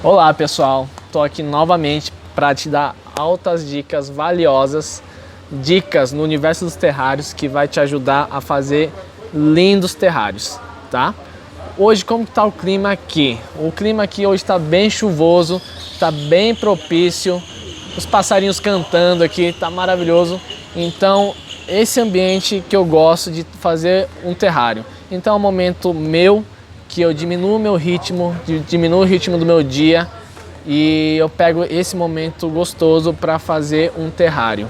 Olá pessoal, estou aqui novamente para te dar altas dicas valiosas, dicas no universo dos terrários que vai te ajudar a fazer lindos terrários, tá? Hoje como está o clima aqui? O clima aqui hoje está bem chuvoso, está bem propício, os passarinhos cantando aqui, está maravilhoso. Então esse ambiente que eu gosto de fazer um terrário. Então é um momento meu que eu diminuo o meu ritmo, diminuo o ritmo do meu dia e eu pego esse momento gostoso para fazer um terrário.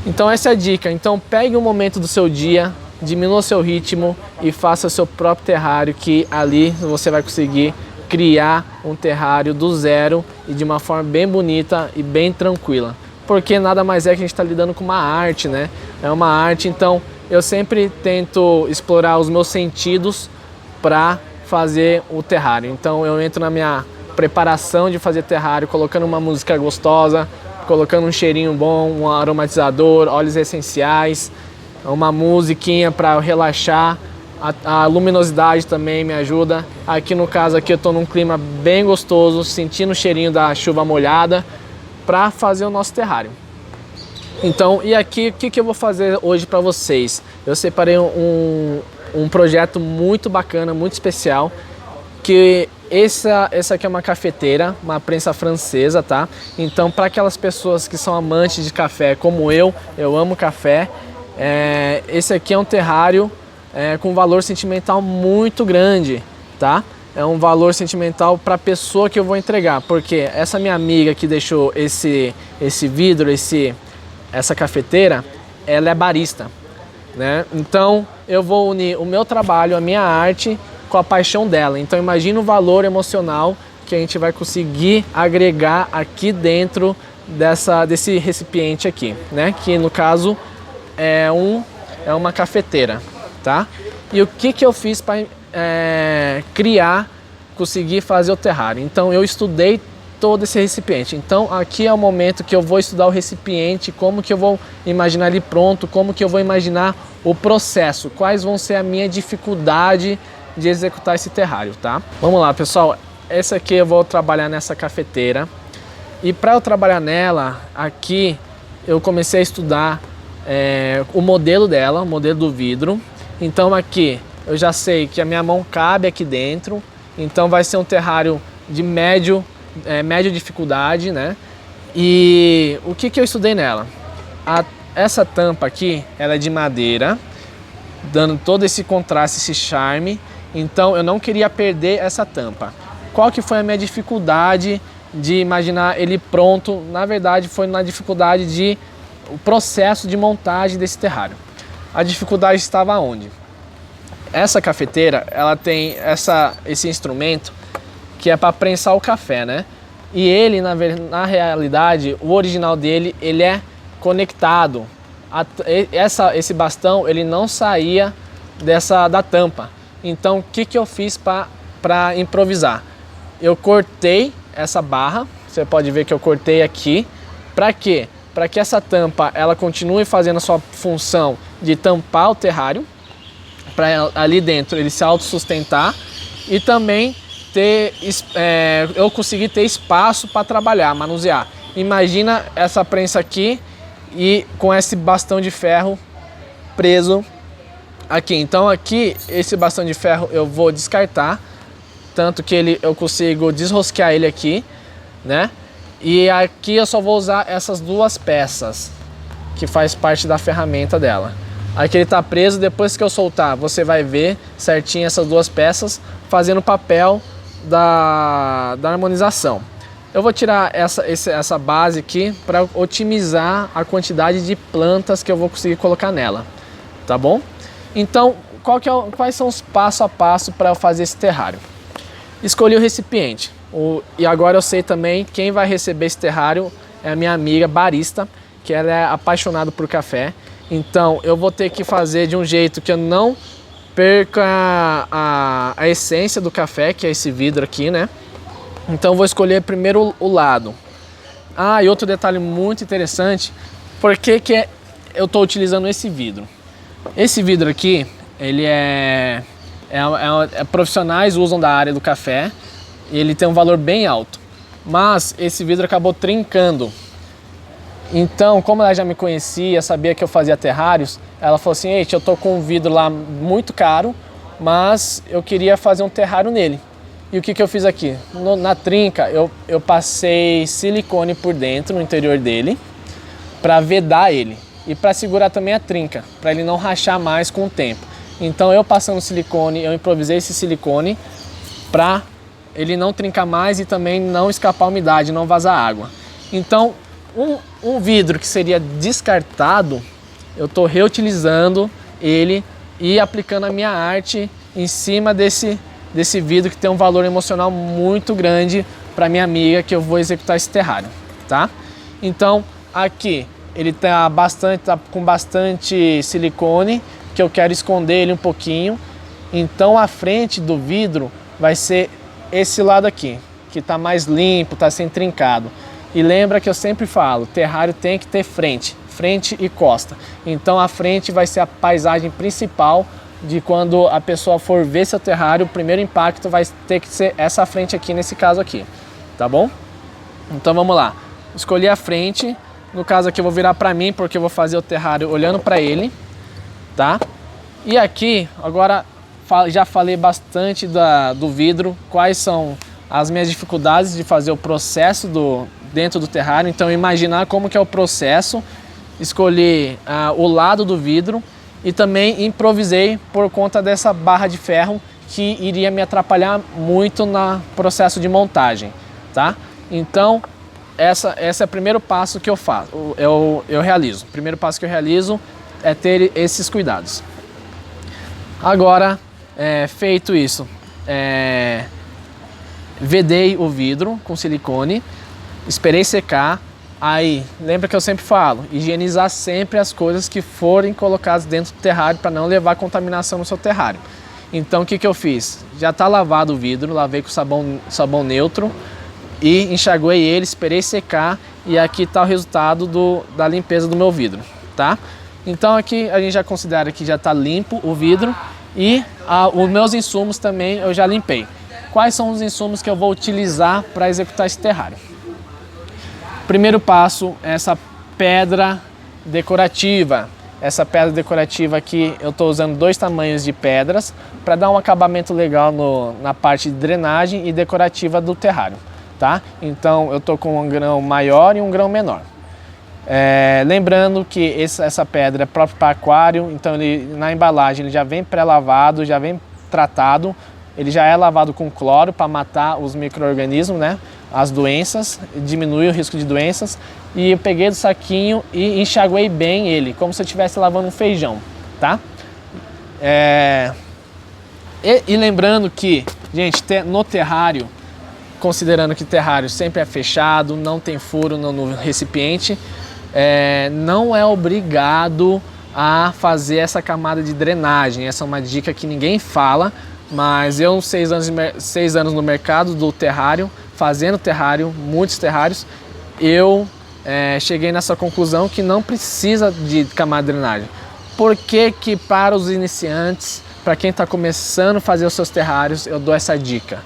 Então essa é a dica. Então pegue um momento do seu dia, diminua o seu ritmo e faça o seu próprio terrário, que ali você vai conseguir criar um terrário do zero e de uma forma bem bonita e bem tranquila. Porque nada mais é que a gente está lidando com uma arte, né? É uma arte, então eu sempre tento explorar os meus sentidos para fazer o terrário. Então eu entro na minha preparação de fazer terrário, colocando uma música gostosa, colocando um cheirinho bom, um aromatizador, óleos essenciais, uma musiquinha para relaxar. A luminosidade também me ajuda. Aqui no caso aqui eu estou num clima bem gostoso, sentindo o cheirinho da chuva molhada para fazer o nosso terrário. Então, e aqui o que eu vou fazer hoje para vocês? Eu separei um projeto muito bacana, muito especial, que essa aqui é uma cafeteira, uma prensa francesa, tá? Então, para aquelas pessoas que são amantes de café, como eu amo café, esse aqui é um terrário com valor sentimental muito grande, tá? É um valor sentimental para a pessoa que eu vou entregar, porque essa minha amiga que deixou esse vidro, essa cafeteira, ela é barista, né? Então eu vou unir o meu trabalho, a minha arte, com a paixão dela. Então imagina o valor emocional que a gente vai conseguir agregar aqui dentro desse recipiente aqui, né? Que no caso é uma cafeteira, tá? E o que eu fiz para conseguir fazer o terrário? Então eu estudei todo esse recipiente. Então aqui é o momento que eu vou estudar o recipiente, como que eu vou imaginar ele pronto, como que eu vou imaginar o processo, quais vão ser a minha dificuldade de executar esse terrário, tá? Vamos lá, pessoal. Essa aqui eu vou trabalhar nessa cafeteira. E para eu trabalhar nela, aqui eu comecei a estudar o modelo dela, o modelo do vidro. Então aqui eu já sei que a minha mão cabe aqui dentro. Então vai ser um terrário de média dificuldade, né? E o que eu estudei nela? Essa tampa aqui, ela é de madeira, dando todo esse contraste, esse charme. Então eu não queria perder essa tampa. Qual que foi a minha dificuldade de imaginar ele pronto? Na verdade foi na dificuldade o processo de montagem desse terrário. A dificuldade estava onde? Essa cafeteira, ela tem esse instrumento que é para prensar o café, né? E ele, na realidade, o original dele, ele é conectado. Esse bastão, ele não saía da tampa. Então, o que eu fiz para improvisar? Eu cortei essa barra, você pode ver que eu cortei aqui. Para quê? Para que essa tampa, ela continue fazendo a sua função de tampar o terrário, para ali dentro ele se autossustentar e também eu consegui ter espaço para trabalhar, manusear. Imagina essa prensa aqui e com esse bastão de ferro preso aqui. Então aqui, esse bastão de ferro eu vou descartar, tanto que eu consigo desrosquear ele aqui, né? E aqui eu só vou usar essas duas peças, que faz parte da ferramenta dela. Aqui ele está preso, depois que eu soltar, você vai ver certinho essas duas peças fazendo o papel da harmonização. Eu vou tirar essa base aqui para otimizar a quantidade de plantas que eu vou conseguir colocar nela, tá bom? Então, quais são os passo a passo para eu fazer esse terrário? Escolhi o recipiente. E agora eu sei também quem vai receber esse terrário é a minha amiga barista, que ela é apaixonada por café. Então eu vou ter que fazer de um jeito que eu não perca a essência do café, que é esse vidro aqui, né? Então eu vou escolher primeiro o lado. E outro detalhe muito interessante, por que eu estou utilizando esse vidro? Esse vidro aqui, ele profissionais usam da área do café ele tem um valor bem alto, mas esse vidro acabou trincando. Então, como ela já me conhecia, sabia que eu fazia terrários, ela falou assim: "Ei, eu tô com um vidro lá muito caro, mas eu queria fazer um terrário nele." E o que eu fiz aqui? Na trinca, eu passei silicone por dentro, no interior dele, para vedar ele e para segurar também a trinca, para ele não rachar mais com o tempo. Então, eu passando silicone, eu improvisei esse silicone para ele não trincar mais e também não escapar umidade, não vazar água. Então, um vidro que seria descartado, eu estou reutilizando ele e aplicando a minha arte em cima desse vidro que tem um valor emocional muito grande para minha amiga que eu vou executar esse terrário, tá? Então, aqui ele tá com bastante silicone, que eu quero esconder ele um pouquinho. Então, a frente do vidro vai ser esse lado aqui, que está mais limpo, está sem trincado. E lembra que eu sempre falo, terrário tem que ter frente e costa. Então a frente vai ser a paisagem principal de quando a pessoa for ver seu terrário, o primeiro impacto vai ter que ser essa frente aqui, nesse caso aqui, tá bom? Então vamos lá, escolhi a frente, no caso aqui eu vou virar para mim, porque eu vou fazer o terrário olhando para ele, tá? E aqui, agora já falei bastante do vidro, quais são as minhas dificuldades de fazer o processo dentro do terrário. Então imaginar como que é o processo, escolhi o lado do vidro e também improvisei por conta dessa barra de ferro que iria me atrapalhar muito no processo de montagem, tá? Então esse é o primeiro passo que eu faço, eu realizo. O primeiro passo que eu realizo é ter esses cuidados. Agora, feito isso, vedei o vidro com silicone, esperei secar. Aí, lembra que eu sempre falo, higienizar sempre as coisas que forem colocadas dentro do terrário para não levar contaminação no seu terrário. Então, o que eu fiz? Já está lavado o vidro, lavei com sabão neutro e enxaguei ele, esperei secar, e aqui está o resultado da limpeza do meu vidro, tá? Então aqui a gente já considera que já está limpo o vidro e os meus insumos também eu já limpei. Quais são os insumos que eu vou utilizar para executar esse terrário? Primeiro passo, essa pedra decorativa. Essa pedra decorativa aqui, eu estou usando 2 tamanhos de pedras para dar um acabamento legal na parte de drenagem e decorativa do terrário, tá? Então eu estou com um grão maior e um grão menor. Lembrando que essa pedra é própria para aquário, então na embalagem ele já vem pré-lavado, já vem tratado, ele já é lavado com cloro para matar os micro-organismos, né? As doenças, diminui o risco de doenças. E eu peguei do saquinho e enxaguei bem ele, como se eu estivesse lavando um feijão, tá? E lembrando que, gente, no terrário, considerando que terrário sempre é fechado, não tem furo no recipiente, não é obrigado a fazer essa camada de drenagem. Essa é uma dica que ninguém fala, mas eu, 6 anos no mercado do terrário, fazendo terrário, muitos terrários, eu cheguei nessa conclusão que não precisa de camada de drenagem. Por que para os iniciantes, para quem está começando a fazer os seus terrários, eu dou essa dica?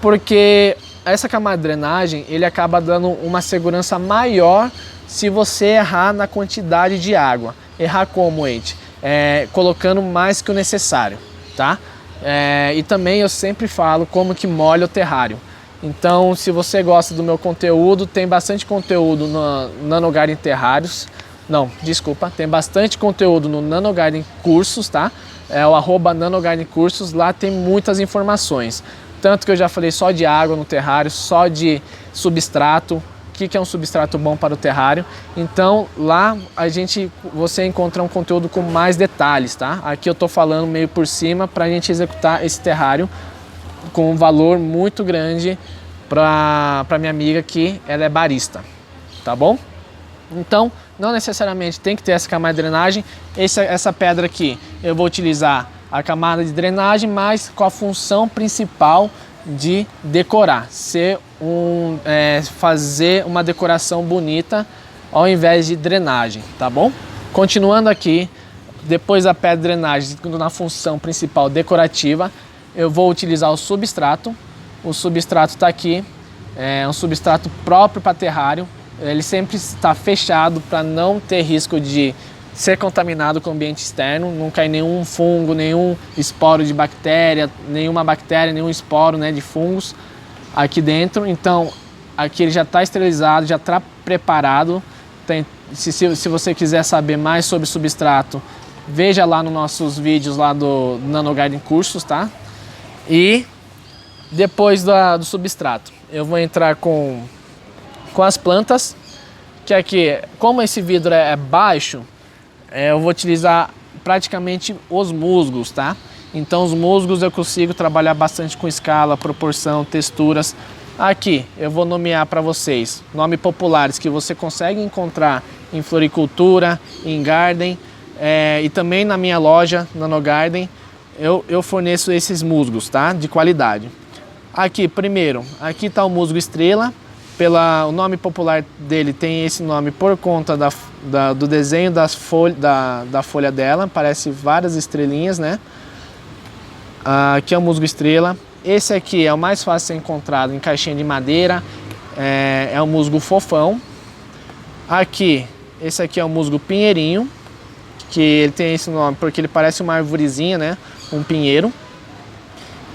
Porque essa camada de drenagem, ele acaba dando uma segurança maior se você errar na quantidade de água. Errar como, gente? Colocando mais que o necessário, tá? E também eu sempre falo como que molha o terrário. Então, se você gosta do meu conteúdo, tem bastante conteúdo no Nanogarden Terrários. Não, desculpa, tem bastante conteúdo no Nanogarden Cursos, tá? É o @Nanogarden Cursos, lá tem muitas informações. Tanto que eu já falei só de água no terrário, só de substrato, o que é um substrato bom para o terrário. Então, lá você encontra um conteúdo com mais detalhes, tá? Aqui eu tô falando meio por cima para a gente executar esse terrário com um valor muito grande para minha amiga, que ela é barista, tá bom? Então, não necessariamente tem que ter essa camada de drenagem. Essa pedra aqui, eu vou utilizar a camada de drenagem, mas com a função principal de decorar, fazer uma decoração bonita ao invés de drenagem, tá bom? Continuando aqui, depois da pedra de drenagem na função principal decorativa, eu vou utilizar o substrato. o substrato está aqui, é um substrato próprio para terrário, ele sempre está fechado para não ter risco de ser contaminado com o ambiente externo, não cair nenhum fungo, nenhum esporo de bactéria, nenhum esporo, né, de fungos aqui dentro. Então aqui ele já está esterilizado, já está preparado. Se você quiser saber mais sobre substrato, veja lá nos nossos vídeos lá do Nanogarden Cursos, tá? E depois do substrato, eu vou entrar com as plantas, que aqui, como esse vidro é baixo, eu vou utilizar praticamente os musgos, tá? Então os musgos eu consigo trabalhar bastante com escala, proporção, texturas. Aqui eu vou nomear para vocês nomes populares que você consegue encontrar em floricultura, em garden, e também na minha loja Nanogarden eu forneço esses musgos, tá? De qualidade. Aqui primeiro, aqui está o musgo estrela. O nome popular dele tem esse nome por conta do desenho da folha dela, parece várias estrelinhas, né? Aqui é o musgo estrela. Esse aqui é o mais fácil de ser encontrado em caixinha de madeira, é o musgo fofão. Aqui, esse aqui é o musgo pinheirinho, que ele tem esse nome porque ele parece uma arvorezinha, né? Um pinheiro.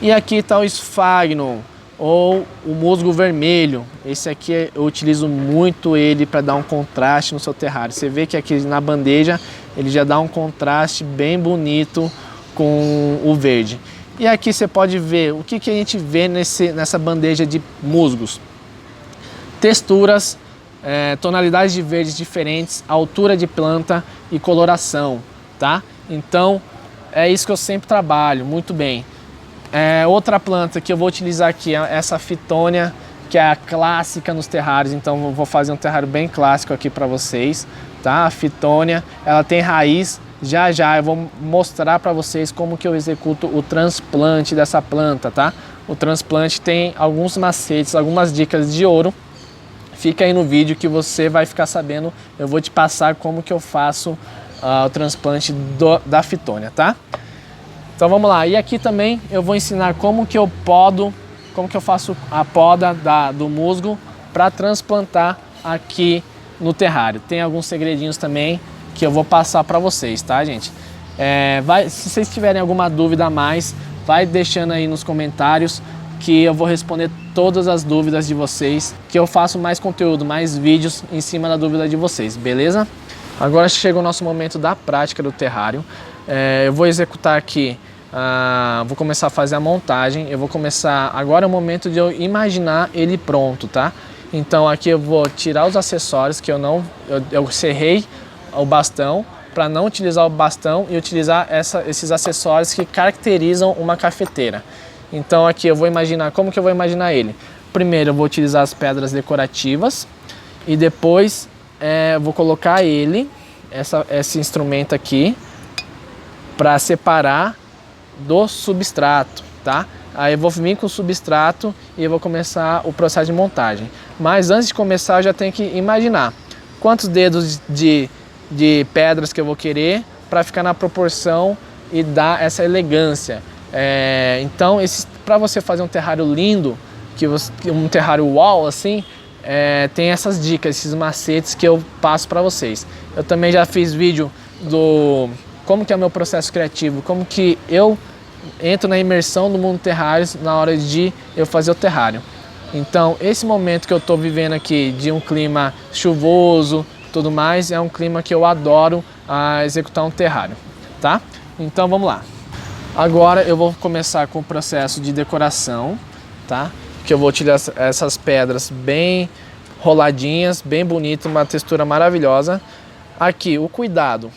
E aqui está o esfagno, ou o musgo vermelho. Esse aqui eu utilizo muito ele para dar um contraste no seu terrário. Você vê que aqui na bandeja ele já dá um contraste bem bonito com o verde. E aqui você pode ver o que a gente vê nessa bandeja de musgos. Texturas, tonalidades de verdes diferentes, altura de planta e coloração, tá? Então é isso que eu sempre trabalho muito bem. Outra planta que eu vou utilizar aqui é essa Phytonia, que é a clássica nos terrários. Então eu vou fazer um terrário bem clássico aqui para vocês, tá? A Phytonia, ela tem raiz. Já eu vou mostrar para vocês como que eu executo o transplante dessa planta, tá? O transplante tem alguns macetes, algumas dicas de ouro. Fica aí no vídeo que você vai ficar sabendo. Eu vou te passar como que eu faço o transplante da Phytonia, tá? Então vamos lá, e aqui também eu vou ensinar como que eu faço a poda do musgo para transplantar aqui no terrário. Tem alguns segredinhos também que eu vou passar para vocês, tá, gente? Se vocês tiverem alguma dúvida a mais, vai deixando aí nos comentários que eu vou responder todas as dúvidas de vocês, que eu faço mais conteúdo, mais vídeos em cima da dúvida de vocês, beleza? Agora chega o nosso momento da prática do terrário. Eu vou executar aqui, vou começar a fazer a montagem. Agora é o momento de eu imaginar ele pronto, tá? Então aqui eu vou tirar os acessórios que eu serrei o bastão, para não utilizar o bastão e utilizar esses acessórios que caracterizam uma cafeteira. Então aqui eu vou imaginar, como que eu vou imaginar ele? Primeiro eu vou utilizar as pedras decorativas e depois vou colocar esse instrumento aqui para separar do substrato, tá? Aí eu vou vir com o substrato e eu vou começar o processo de montagem. Mas antes de começar eu já tenho que imaginar quantos dedos de pedras que eu vou querer para ficar na proporção e dar essa elegância. Então para você fazer um terrário lindo, um terrário uau assim, tem essas dicas, esses macetes que eu passo para vocês. Eu também já fiz vídeo do como que é o meu processo criativo, como que eu entro na imersão do mundo terrários na hora de eu fazer o terrário. Então esse momento que eu estou vivendo aqui de um clima chuvoso, tudo mais, é um clima que eu adoro executar um terrário, tá? Então vamos lá. Agora eu vou começar com o processo de decoração, tá? Que eu vou utilizar essas pedras bem roladinhas, bem bonito, uma textura maravilhosa. Aqui o cuidado,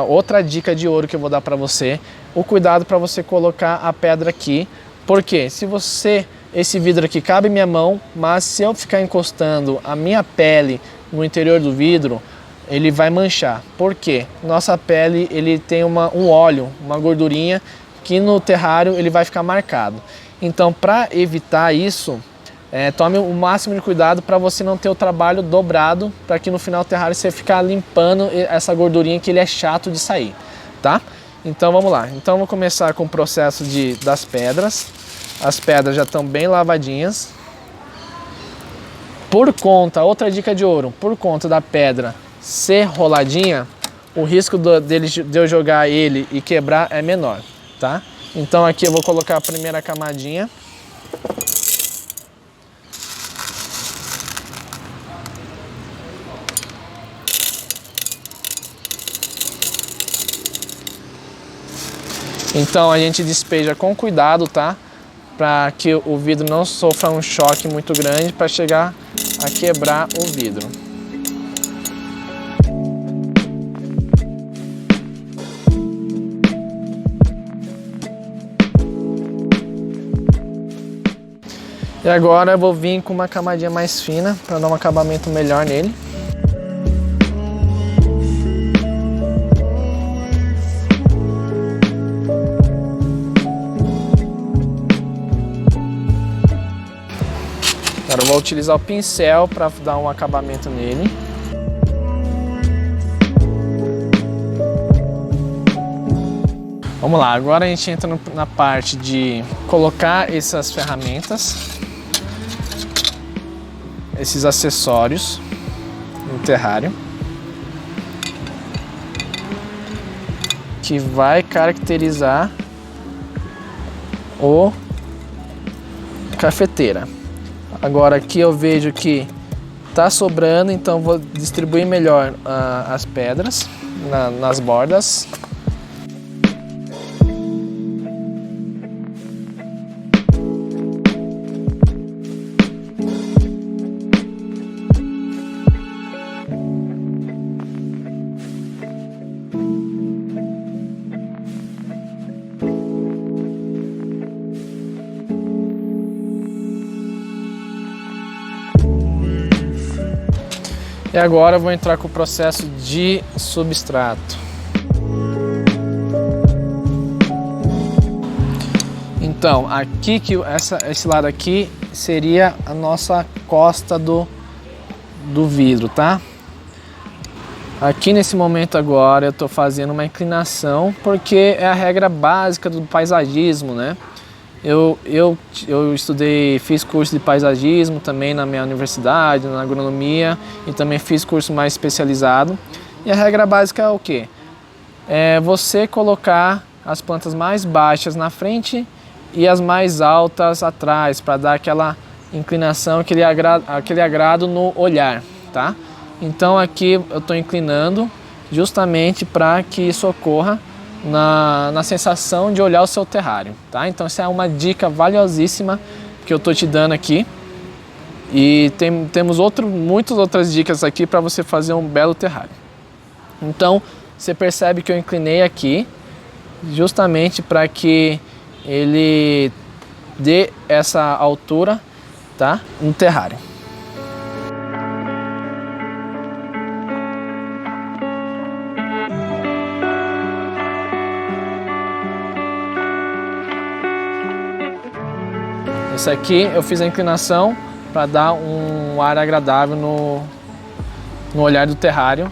outra dica de ouro que eu vou dar para você, o cuidado para você colocar a pedra aqui, porque esse vidro aqui cabe minha mão, mas se eu ficar encostando a minha pele no interior do vidro, ele vai manchar. Por quê? Nossa pele ele tem um óleo, uma gordurinha que no terrário ele vai ficar marcado. Então para evitar isso, tome o máximo de cuidado para você não ter o trabalho dobrado, para que no final do terrário você ficar limpando essa gordurinha que ele é chato de sair, tá? Então vamos lá. Então vou começar com o processo das pedras. as pedras já estão bem lavadinhas. Por conta, outra dica de ouro, por conta da pedra ser roladinha, o risco de eu jogar ele e quebrar é menor, tá? Então aqui eu vou colocar a primeira camadinha. Então a gente despeja com cuidado, tá? Para que o vidro não sofra um choque muito grande para chegar a quebrar o vidro. E agora eu vou vir com uma camadinha mais fina para dar um acabamento melhor nele. Agora eu vou utilizar o pincel para dar um acabamento nele. Vamos lá, agora a gente entra na parte de colocar essas ferramentas, esses acessórios no terrário, que vai caracterizar o cafeteira. Agora aqui eu vejo que tá sobrando, então vou distribuir melhor as pedras nas bordas. E agora eu vou entrar com o processo de substrato. Então, aqui esse lado aqui seria a nossa costa do vidro, tá? Aqui nesse momento agora eu estou fazendo uma inclinação porque é a regra básica do paisagismo, né? Eu estudei, fiz curso de paisagismo também na minha universidade, na agronomia, e também fiz curso mais especializado. E a regra básica é o quê? É você colocar as plantas mais baixas na frente e as mais altas atrás, para dar aquela inclinação, aquele agrado no olhar, tá? Então aqui eu estou inclinando justamente para que isso ocorra na sensação de olhar o seu terrário, tá? Então essa é uma dica valiosíssima que eu tô te dando aqui, e temos muitas outras dicas aqui para você fazer um belo terrário. Então você percebe que eu inclinei aqui justamente para que ele dê essa altura, tá? No terrário. Esse aqui eu fiz a inclinação para dar um ar agradável no olhar do terrário,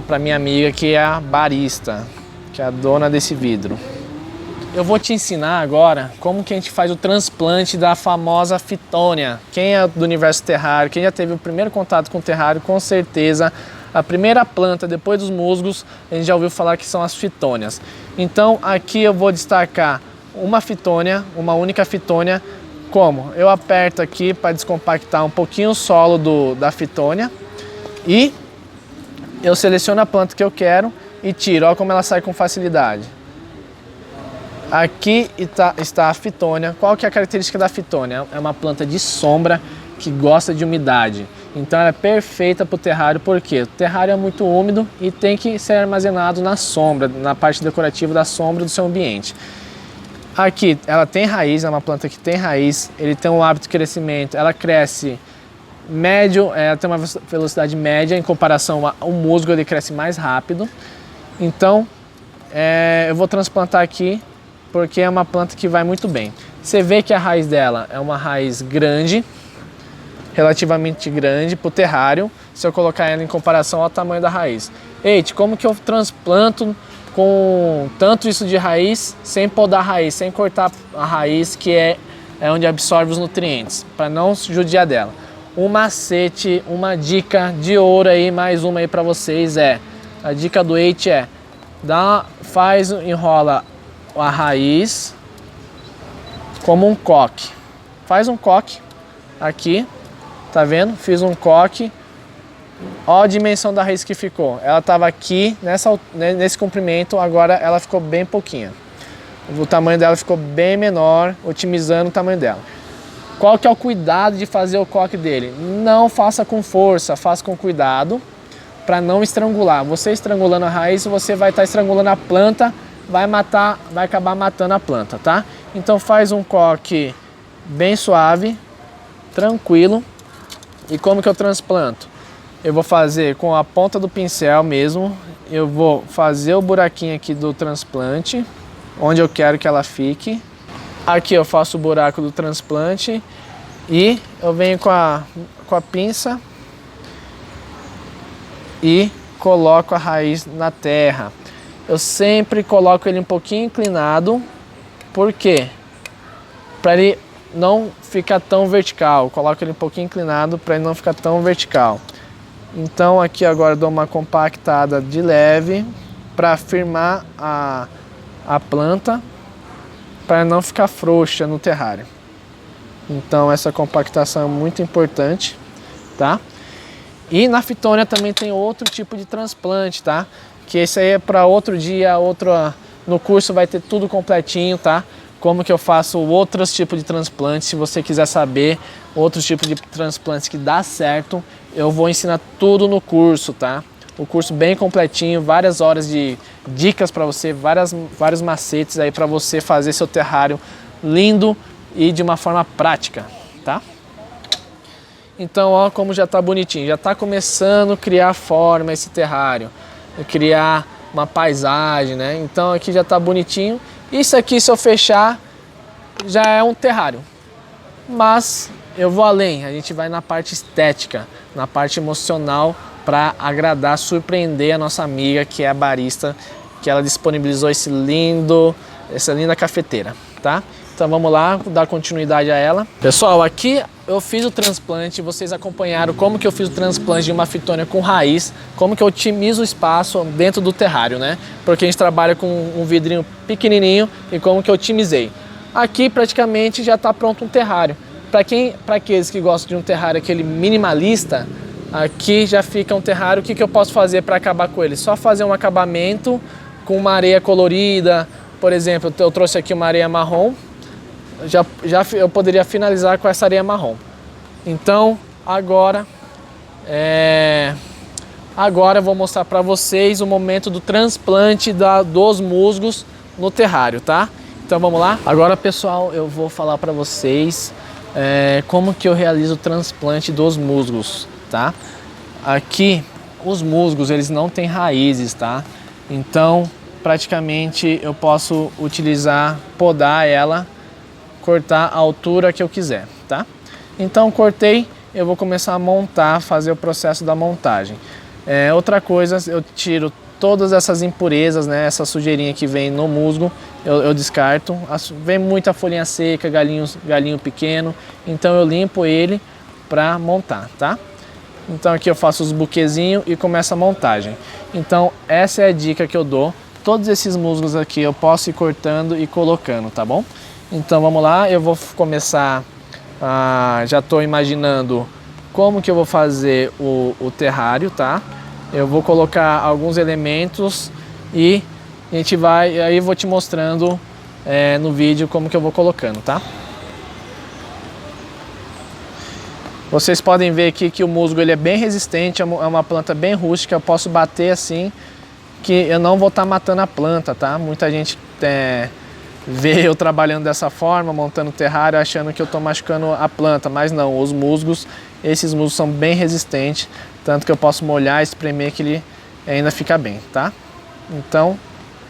para minha amiga que é a barista, que é a dona desse vidro. Eu vou te ensinar agora como que a gente faz o transplante da famosa fitônia. Quem é do universo terrário, quem já teve o primeiro contato com o terrário, com certeza a primeira planta depois dos musgos, a gente já ouviu falar que são as fitônias. Então aqui eu vou destacar uma fitônia, uma única fitônia. Como? Eu aperto aqui para descompactar um pouquinho o solo da fitônia e eu seleciono a planta que eu quero e tiro. Olha como ela sai com facilidade. Aqui está a fitônia. Qual que é a característica da fitônia? É uma planta de sombra que gosta de umidade. Então ela é perfeita para o terrário, porque o terrário é muito úmido e tem que ser armazenado na sombra, na parte decorativa da sombra do seu ambiente. Aqui ela tem raiz, é uma planta que tem raiz, ele tem um hábito de crescimento, ela cresce médio, ela tem uma velocidade média em comparação ao musgo, ele cresce mais rápido. Então eu vou transplantar aqui porque é uma planta que vai muito bem. Você vê que a raiz dela é uma raiz grande, relativamente grande para o terrário, se eu colocar ela em comparação ao tamanho da raiz. Eite, como que eu transplanto com tanto isso de raiz, sem podar a raiz, sem cortar a raiz, que é é onde absorve os nutrientes, para não judiar dela. Um macete, uma dica de ouro aí, mais uma aí para vocês a dica do Eite enrola a raiz como um coque. Faz um coque aqui, tá vendo? Fiz um coque. Ó a dimensão da raiz que ficou. Ela estava aqui nesse comprimento, agora ela ficou bem pouquinha. O tamanho dela ficou bem menor, otimizando o tamanho dela. Qual que é o cuidado de fazer o coque dele? Não faça com força, faça com cuidado para não estrangular. Você estrangulando a raiz, você vai estar estrangulando a planta, vai acabar matando a planta, tá? Então faz um coque bem suave, tranquilo. E como que eu transplanto? Eu vou fazer com a ponta do pincel mesmo, eu vou fazer o buraquinho aqui do transplante, onde eu quero que ela fique. Aqui eu faço o buraco do transplante e eu venho com a pinça e coloco a raiz na terra. Eu sempre coloco ele um pouquinho inclinado, por quê? Para ele não ficar tão vertical. Coloco ele um pouquinho inclinado para ele não ficar tão vertical. Então aqui agora eu dou uma compactada de leve para firmar a planta, para não ficar frouxa no terrário. Então essa compactação é muito importante, tá? E na fitônia também tem outro tipo de transplante, tá? Que esse aí é para outro dia, no curso vai ter tudo completinho, tá? Como que eu faço outros tipos de transplantes. Se você quiser saber outros tipos de transplantes que dá certo, eu vou ensinar tudo no curso, tá? O curso bem completinho, várias horas de dicas para você, vários macetes aí para você fazer seu terrário lindo e de uma forma prática, tá? Então, ó, como já tá bonitinho, já tá começando a criar forma esse terrário, criar uma paisagem, né? Então aqui já tá bonitinho. Isso aqui, se eu fechar, já é um terrário. Mas eu vou além, a gente vai na parte estética, na parte emocional, para agradar, surpreender a nossa amiga, que é a barista, que ela disponibilizou essa linda cafeteira, tá? Então vamos lá, dar continuidade a ela. Pessoal, aqui eu fiz o transplante, vocês acompanharam como que eu fiz o transplante de uma fitônia com raiz, como que eu otimizo o espaço dentro do terrário, né? Porque a gente trabalha com um vidrinho pequenininho e como que eu otimizei. Aqui praticamente já está pronto um terrário. Para aqueles que gostam de um terrário aquele minimalista, aqui já fica um terrário. O que eu posso fazer para acabar com ele? Só fazer um acabamento com uma areia colorida, por exemplo, eu trouxe aqui uma areia marrom. Eu poderia finalizar com essa areia marrom. Então agora eu vou mostrar para vocês o momento do transplante dos musgos no terrário, tá? Então vamos lá. Agora, pessoal, eu vou falar para vocês como que eu realizo o transplante dos musgos, tá? Aqui os musgos, eles não têm raízes, tá? Então praticamente eu posso podar ela, cortar a altura que eu quiser, tá? Então cortei, eu vou começar a montar, fazer o processo da montagem. Outra coisa, eu tiro todas essas impurezas, né? Essa sujeirinha que vem no musgo, eu descarto. Vem muita folhinha seca, galinho pequeno, então eu limpo ele para montar, tá? Então aqui eu faço os buquezinhos e começo a montagem. Então essa é a dica que eu dou. Todos esses musgos aqui eu posso ir cortando e colocando, tá bom? Então vamos lá, eu vou começar, já estou imaginando como que eu vou fazer o terrário, tá? Eu vou colocar alguns elementos e aí eu vou te mostrando no vídeo como que eu vou colocando, tá? Vocês podem ver aqui que o musgo ele é bem resistente, é uma planta bem rústica, eu posso bater assim que eu não vou estar matando a planta, tá? Muita gente vê eu trabalhando dessa forma, montando terrário, achando que eu estou machucando a planta, mas não, esses musgos são bem resistentes, tanto que eu posso molhar, espremer que ele ainda fica bem, tá? Então,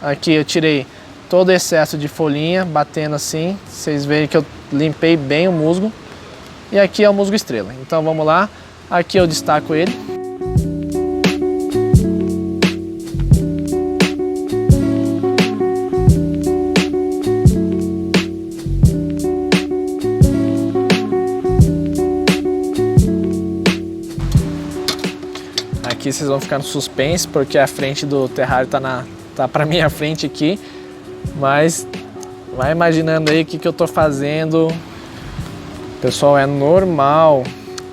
aqui eu tirei todo o excesso de folhinha, batendo assim, vocês veem que eu limpei bem o musgo, e aqui é o musgo estrela. Então vamos lá, aqui eu destaco ele. aqui vocês vão ficar no suspense, porque a frente do terrário tá pra minha frente aqui. Mas vai imaginando aí o que eu tô fazendo. Pessoal, é normal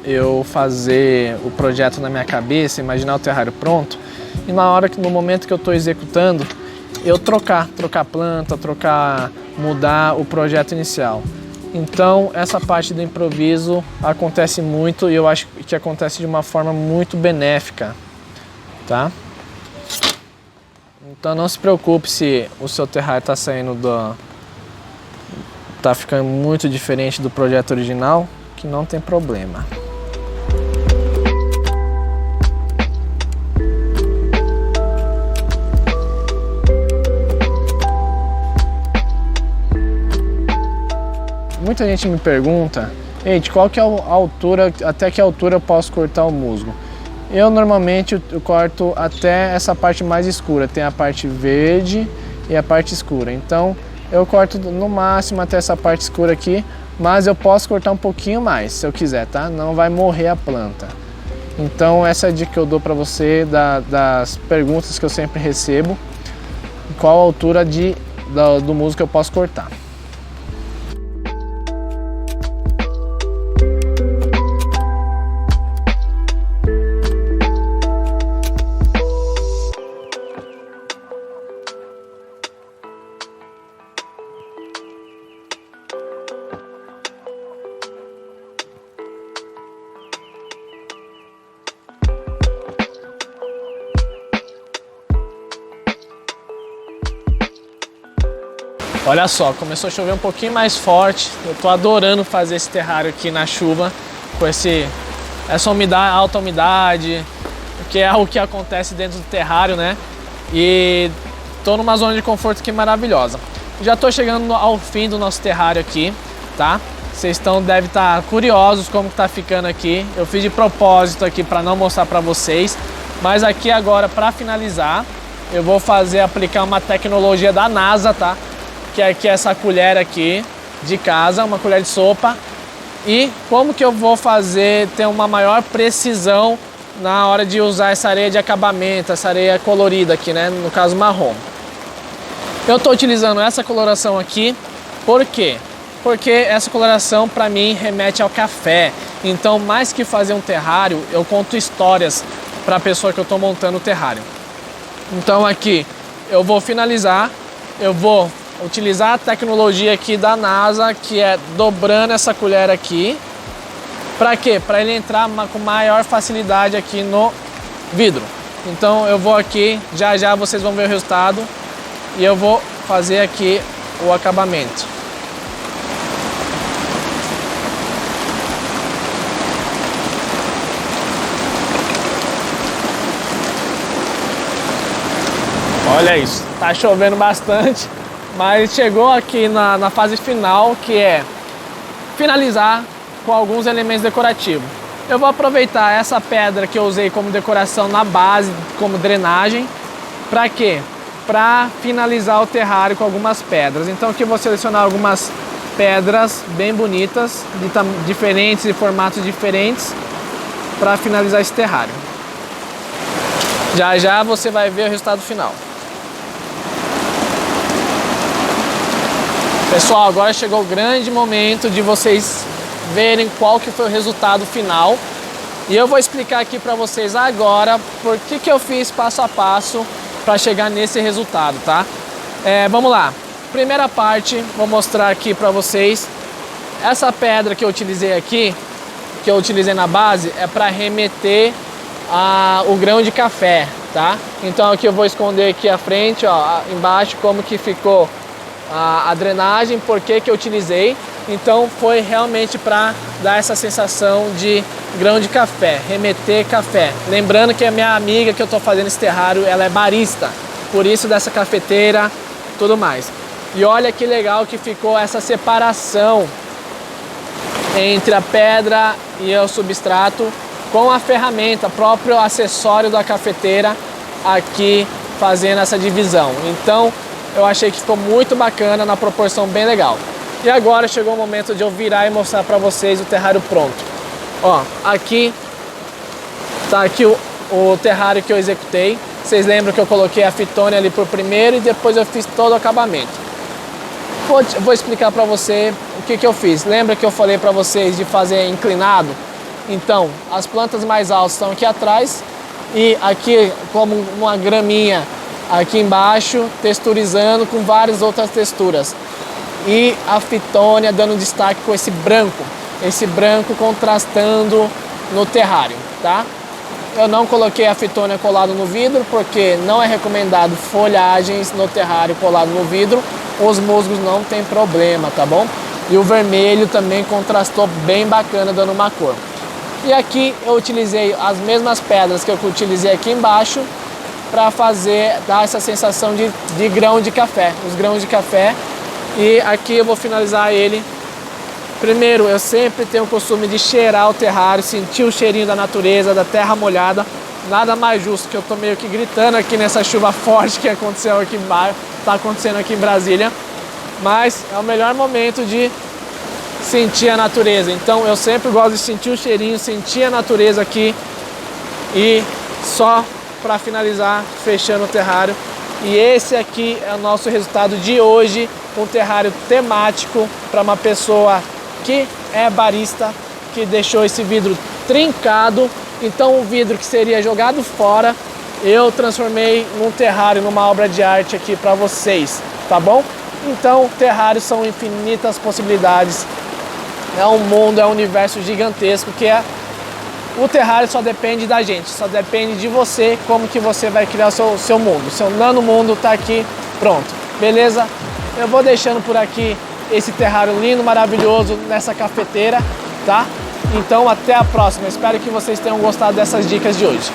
eu fazer o projeto na minha cabeça, imaginar o terrário pronto, e no momento que eu estou executando, eu trocar planta, mudar o projeto inicial. Então essa parte do improviso acontece muito e eu acho que acontece de uma forma muito benéfica, tá? Então não se preocupe se o seu terrário está tá ficando muito diferente do projeto original, que não tem problema. Muita gente me pergunta, Eide, qual que é a altura, até que altura eu posso cortar o musgo? Eu normalmente eu corto até essa parte mais escura, tem a parte verde e a parte escura. Então eu corto no máximo até essa parte escura aqui, mas eu posso cortar um pouquinho mais se eu quiser, tá? Não vai morrer a planta. Então essa é a dica que eu dou para você das perguntas que eu sempre recebo, qual a altura do musgo que eu posso cortar. Olha só, começou a chover um pouquinho mais forte. Eu tô adorando fazer esse terrário aqui na chuva, com essa umidade, alta umidade, que é o que acontece dentro do terrário, né? E tô numa zona de conforto aqui maravilhosa. Já tô chegando ao fim do nosso terrário aqui, tá? Vocês devem estar curiosos como que tá ficando aqui. Eu fiz de propósito aqui para não mostrar para vocês, mas aqui agora, para finalizar, eu vou aplicar uma tecnologia da NASA, tá? Que é aqui essa colher aqui de casa, uma colher de sopa. E como que eu vou ter uma maior precisão na hora de usar essa areia de acabamento, essa areia colorida aqui, né? No caso marrom. Eu estou utilizando essa coloração aqui, por quê? Porque essa coloração para mim remete ao café. Então, mais que fazer um terrário, eu conto histórias para a pessoa que eu estou montando o terrário. Então aqui eu vou finalizar, eu vou utilizar a tecnologia aqui da NASA, que é dobrando essa colher aqui. Para quê? Para ele entrar com maior facilidade aqui no vidro. Então eu vou aqui, já vocês vão ver o resultado, e eu vou fazer aqui o acabamento. Olha isso, tá chovendo bastante. Mas chegou aqui na fase final, que é finalizar com alguns elementos decorativos. Eu vou aproveitar essa pedra que eu usei como decoração na base, como drenagem. Para quê? Para finalizar o terrário com algumas pedras. Então aqui eu vou selecionar algumas pedras bem bonitas, diferentes, de formatos diferentes, para finalizar esse terrário. Já você vai ver o resultado final. Pessoal, agora chegou o grande momento de vocês verem qual que foi o resultado final. E eu vou explicar aqui para vocês agora por que eu fiz passo a passo para chegar nesse resultado, tá? Vamos lá. Primeira parte, vou mostrar aqui para vocês. Essa pedra que eu utilizei aqui, que eu utilizei na base, é para remeter o grão de café, tá? Então aqui eu vou esconder aqui à frente, ó, embaixo, como que ficou a drenagem, por que eu utilizei. Então foi realmente para dar essa sensação de grão de café, remeter café. Lembrando que a minha amiga que eu estou fazendo esse terrário, ela é barista, por isso dessa cafeteira, tudo mais. E olha que legal que ficou essa separação entre a pedra e o substrato com a ferramenta, próprio acessório da cafeteira aqui fazendo essa divisão. Então eu achei que ficou muito bacana, na proporção bem legal. E agora chegou o momento de eu virar e mostrar para vocês o terrário pronto. Ó, aqui tá aqui o o terrário que eu executei. Vocês lembram que eu coloquei a fitônia ali por primeiro e depois eu fiz todo o acabamento. Vou explicar para você o que eu fiz. Lembra que eu falei para vocês de fazer inclinado? Então, as plantas mais altas estão aqui atrás e aqui como uma graminha aqui embaixo, texturizando com várias outras texturas. E a fitônia dando destaque com esse branco contrastando no terrário, tá? Eu não coloquei a fitônia colada no vidro porque não é recomendado folhagens no terrário colado no vidro. Os musgos não tem problema, tá bom? E o vermelho também contrastou bem bacana, dando uma cor. E aqui eu utilizei as mesmas pedras que eu utilizei aqui embaixo para dar essa sensação de grão de café, os grãos de café. E aqui eu vou finalizar ele. Primeiro, eu sempre tenho o costume de cheirar o terrário, sentir o cheirinho da natureza, da terra molhada. Nada mais justo, que eu tô meio que gritando aqui nessa chuva forte que aconteceu aqui embaixo, tá acontecendo aqui em Brasília. Mas é o melhor momento de sentir a natureza. Então eu sempre gosto de sentir o cheirinho, sentir a natureza aqui. E só para finalizar, fechando o terrário. E esse aqui é o nosso resultado de hoje, um terrário temático para uma pessoa que é barista, que deixou esse vidro trincado. Então o vidro que seria jogado fora, eu transformei num terrário, numa obra de arte aqui para vocês, tá bom? Então terrários são infinitas possibilidades, é um mundo, é um universo gigantesco que é... O terrário só depende da gente, só depende de você, como que você vai criar o seu mundo. O seu nanomundo tá aqui, pronto, beleza? Eu vou deixando por aqui esse terrário lindo, maravilhoso nessa cafeteira, tá? Então até a próxima, espero que vocês tenham gostado dessas dicas de hoje.